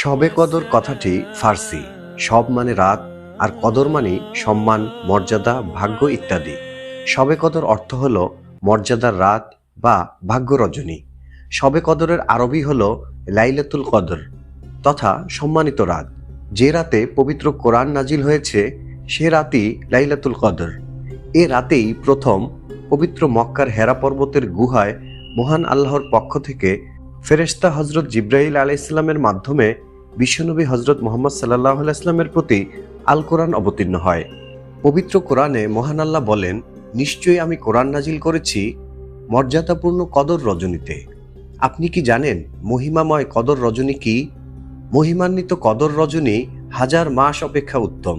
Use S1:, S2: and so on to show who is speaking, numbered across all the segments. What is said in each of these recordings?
S1: শবে কদর কথাটি ফার্সি। শব মানে রাত, আর কদর মানে সম্মান, মর্যাদা, ভাগ্য ইত্যাদি। শবে কদর অর্থ হল মর্যাদার রাত বা ভাগ্য রজনী। শবে কদরের আরবি হল লাইলাতুল কদর তথা সম্মানিত রাত। যে রাতে পবিত্র কোরআন নাজিল হয়েছে সে রাতই লাইলাতুল কদর। এ রাতেই প্রথম পবিত্র মক্কার হেরা পর্বতের গুহায় মহান আল্লাহর পক্ষ থেকে ফেরেশতা হজরত জিব্রাইল আলাইহিসসালামের মাধ্যমে বিশ্বনবী হজরত মুহাম্মদ সাল্লাল্লাহু আলাইহি ওয়াসাল্লামের প্রতি আল কোরআন অবতীর্ণ হয়। পবিত্র কোরআনে মহান আল্লাহ বলেন, নিশ্চয়ই আমি কোরআন নাজিল করেছি মর্যাদাপূর্ণ কদর রজনীতে। আপনি কি জানেন মহিমাময় কদর রজনী কি? মহিমান্বিত কদর রজনী হাজার মাস অপেক্ষা উত্তম।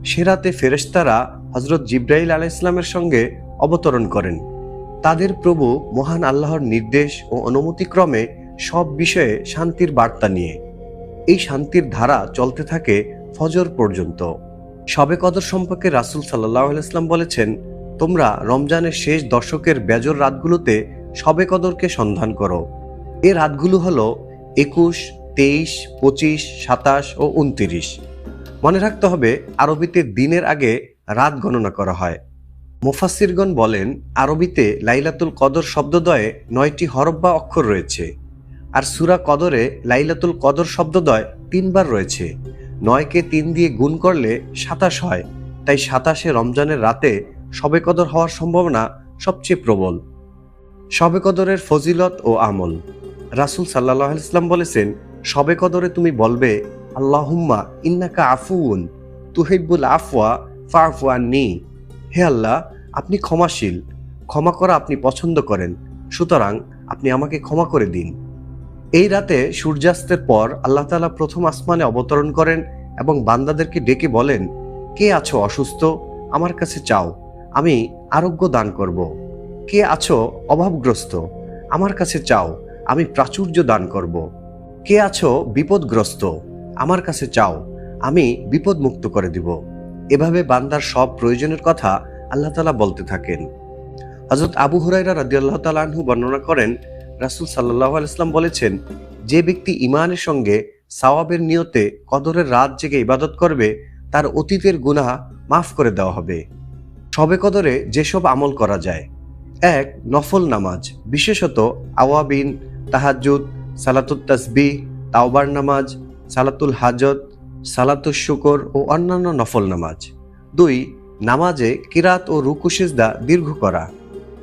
S1: সে রাতে ফেরেশতারা হজরত জিব্রাইল আলাইহিসসালামের সঙ্গে অবতরণ করেন তাদের প্রভু মহান আল্লাহর নির্দেশ ও অনুমতিক্রমে সব বিষয়ে শান্তির বার্তা নিয়ে। এই শান্তির ধারা চলতে থাকে ফজর পর্যন্ত। শবে কদর সম্পর্কে রাসূল সাল্লাল্লাহু আলাইহি ওয়াসাল্লাম বলেছেন, তোমরা রমজানের শেষ দশকের বেজর রাতগুলোতে শবে কদরকে সন্ধান করো। এ রাতগুলো হলো 21, 23, 25, 27 ও 29। মনে রাখতে হবে আরবিতে দিনের আগে রাত গণনা করা হয়। মুফাসসিরগণ বলেন, আরবিতে লাইলাতুল কদর শব্দদ্বয়ে 9টি হরফ বা অক্ষর রয়েছে, আর সূরা কদরে লাইলাতুল কদর শব্দদ্বয় 3 বার রয়েছে। 9কে 3 দিয়ে গুণ করলে 27 হয়, তাই 27 রমজানের রাতে শবে কদর হওয়ার সম্ভাবনা সবচেয়ে প্রবল। শবে কদরের ফজিলত ও আমল। রাসূল সাল্লাল্লাহু আলাইহি ওয়াসাল্লাম বলেছেন, শবে কদরে তুমি বলবে, আল্লাহুম্মা ইন্নাকা আফুউন তুহিব্বুল আফওয়া ফা'ফু আন্নী। হে আল্লাহ, আপনি ক্ষমাশীল, ক্ষমা করা আপনি পছন্দ করেন, সুতরাং আপনি আমাকে ক্ষমা করে দিন। এই রাতে সূর্যাস্তের পর আল্লাহ তাআলা প্রথম আসমানে অবতরণ করেন এবং বান্দাদেরকে ডেকে বলেন, কে আছো অসুস্থ, আমার কাছে চাও, আমি আরোগ্য দান করব। কে আছো অভাবগ্রস্ত, আমার কাছে চাও, আমি প্রাচুর্য দান করব। কে আছো বিপদগ্রস্ত, আমার কাছে চাও, আমি বিপদ মুক্ত করে দিব। এভাবে বান্দার সব প্রয়োজনের কথা আল্লাহ তাআলা বলতে থাকেন। হযরত আবু হুরায়রা রাদিয়াল্লাহু তাআলা আনহু বর্ণনা করেন, রাসূল সাল্লাল্লাহু আলাইহি ওয়াসাল্লাম বলেছেন, যে ব্যক্তি ঈমানের সঙ্গে সওয়াবের নিয়তে কদরের রাত জেগে ইবাদত করবে তার অতীতের গুনাহ মাফ করে দেওয়া হবে। শবে কদরে যেসব আমল করা যায়: 1. নফল নামাজ, বিশেষত আওয়াবিন, তাহাজ্জুদ, সালাতুত তাসবিহ, তাওবার নামাজ, সালাতুল হাজত, সালাতুশ শুকর ও অন্যান্য নফল নামাজ। 2. নামাজে কিরাত ও রুকু সিজদা দীর্ঘ করা।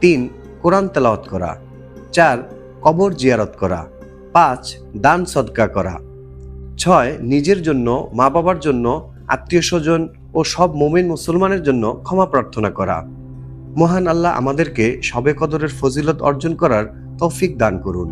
S1: 3. কোরআন তেলাওয়াত করা। 4. কবর জিয়ারত করা। 5. দান সদকা করা। 6. নিজের জন্য, মা বাবার জন্য, আত্মীয় স্বজন ও সব মুমিন মুসলমানের জন্য ক্ষমা প্রার্থনা করা। মহান আল্লাহ আমাদেরকে শবে কদরের ফজিলত অর্জন করার তৌফিক দান করুন।